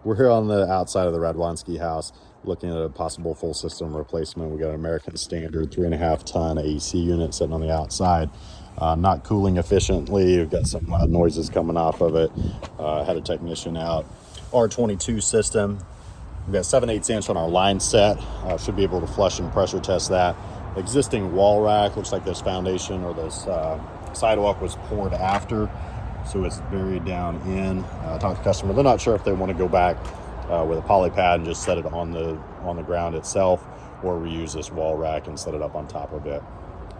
We're here on the outside of the Radwanski house looking at a possible full system replacement. We got an American Standard 3.5 ton AC unit sitting on the outside, not cooling efficiently. We've got some loud noises coming off of it. Had a technician out. R22 system. We've got 7/8 inch on our line set. Should be able to flush and pressure test that. Existing wall rack, looks like this foundation or this sidewalk was poured after, so it's buried down in. Talk to the customer, they're not sure if they want to go back with a poly pad and just set it on the ground itself, or reuse this wall rack and set it up on top of it.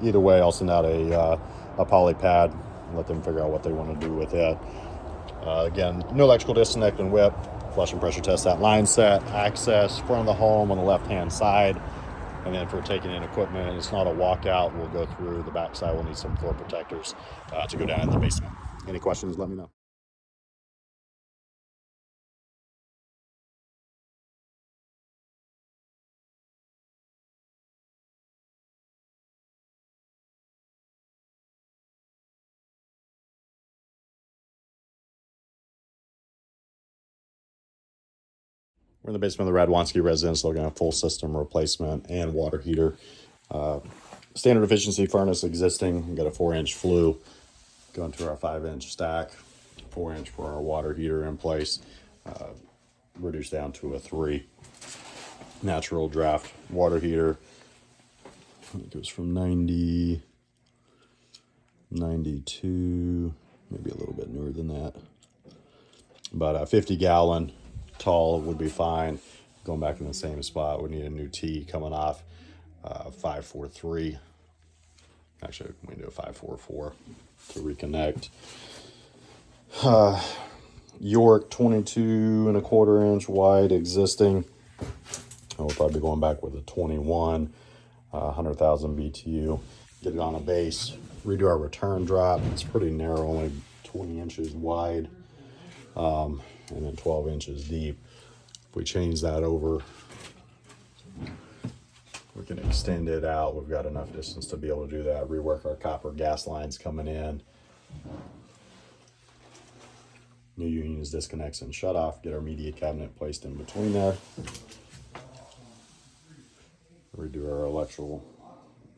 Either way, I'll send out a poly pad and let them figure out what they want to do with it. Again, no electrical disconnect and whip. Flush and pressure test that line set, access front of the home on the left hand side. And then for taking in equipment, it's not a walkout. We'll go through the backside. We'll need some floor protectors to go down in the basement. Any questions, let me know. We're in the basement of the Radwanski residence, looking at a full system replacement and water heater. Standard efficiency furnace existing. We've got a 4-inch flue going to our 5-inch stack, 4-inch for our water heater in place, reduced down to a 3. Natural draft water heater. It goes from 90, 92, maybe a little bit newer than that. But a 50-gallon tall would be fine. Going back in the same spot, we need a new T coming off. 543. Actually, we can do a 544 to reconnect. York 22.25-inch wide existing. We'll probably be going back with a 21, 100,000 BTU. Get it on a base. Redo our return drop. It's pretty narrow, only 20 inches wide, and then 12 inches deep. If we change that over, we can extend it out. We've got enough distance to be able to do that. Rework our copper gas lines coming in. New unions, disconnects, and shut off. Get our media cabinet placed in between there. Redo our electrical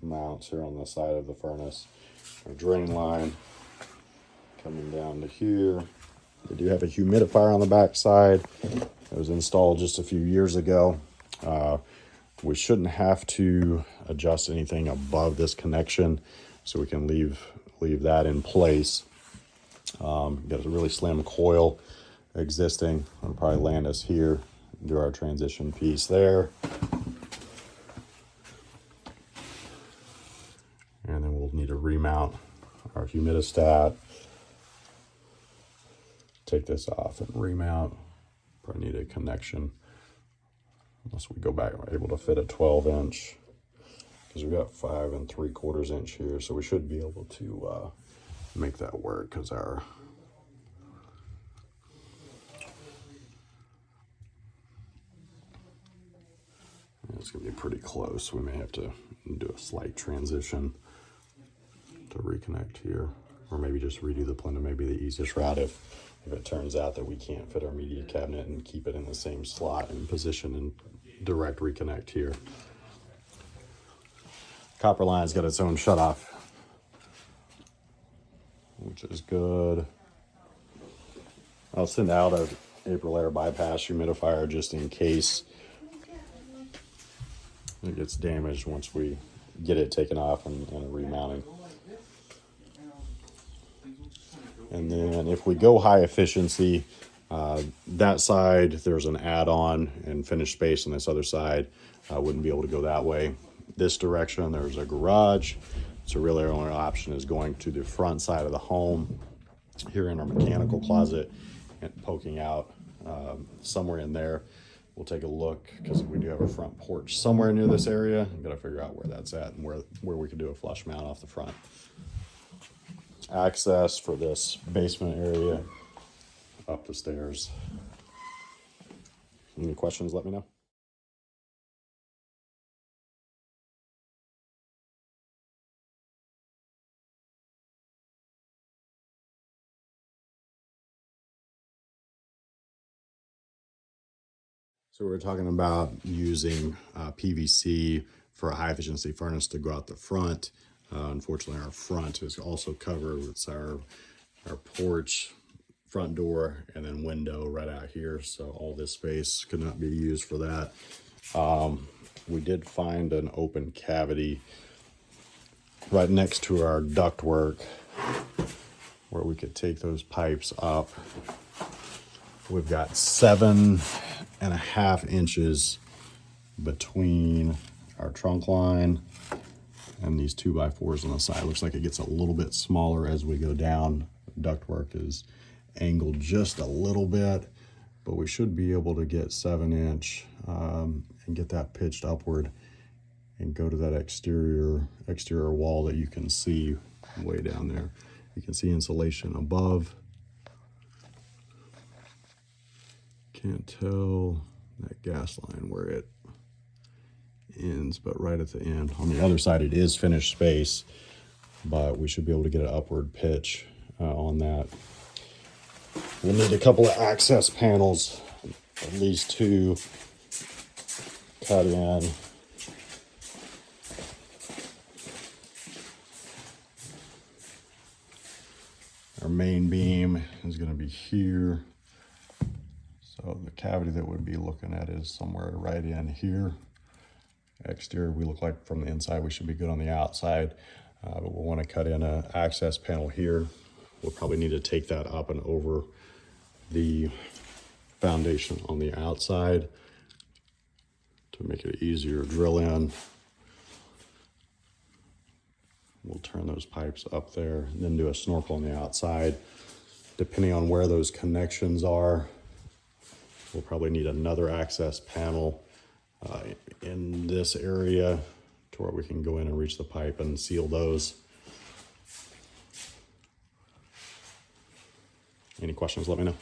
mounts here on the side of the furnace. Our drain line coming down to here. They do have a humidifier on the back side. It was installed just a few years ago. We shouldn't have to adjust anything above this connection, so we can leave that in place. Got a really slim coil existing. I'll probably land us here, do our transition piece there. And then we'll need to remount our humidistat. Take this off and remount. Probably need a connection. Unless we go back, we're able to fit a 12-inch, because we've got 5 3/4 inch here, so we should be able to make that work. Because it's gonna be pretty close. We may have to do a slight transition to reconnect here, or maybe just redo the plenum. Maybe the easiest route if it turns out that we can't fit our media cabinet and keep it in the same slot and position and direct reconnect here. Copper line's got its own shut off, which is good. I'll send out a April air bypass humidifier just in case it gets damaged once we get it taken off and remounted. And then if we go high efficiency, that side, there's an add-on and finished space on this other side. I wouldn't be able to go that way. This direction, there's a garage. So really our only option is going to the front side of the home, here in our mechanical closet, and poking out somewhere in there. We'll take a look, because we do have a front porch somewhere near this area. I've got to figure out where that's at and where we can do a flush mount off the front. Access for this basement area up the stairs. Any questions, let me know. So we're talking about using PVC for a high efficiency furnace to go out the front. Unfortunately, our front is also covered with our porch, front door, and then window right out here. So all this space could not be used for that. We did find an open cavity right next to our ductwork where we could take those pipes up. We've got 7.5 inches between our trunk line and these 2x4s on the side. Looks like it gets a little bit smaller as we go down. Ductwork is angled just a little bit, but we should be able to get 7-inch and get that pitched upward and go to that exterior wall that you can see way down there. You can see insulation above. Can't tell that gas line where it ends, but right at the end. On the other side, it is finished space, but we should be able to get an upward pitch on that. We'll need a couple of access panels, at least 2 cut in. Our main beam is going to be here. So the cavity that we'd be looking at is somewhere right in here. Exterior, we look like from the inside, we should be good on the outside. But we'll want to cut in an access panel here. We'll probably need to take that up and over the foundation on the outside to make it easier to drill in. We'll turn those pipes up there and then do a snorkel on the outside. Depending on where those connections are, we'll probably need another access panel in this area to where we can go in and reach the pipe and seal those. Any questions, let me know.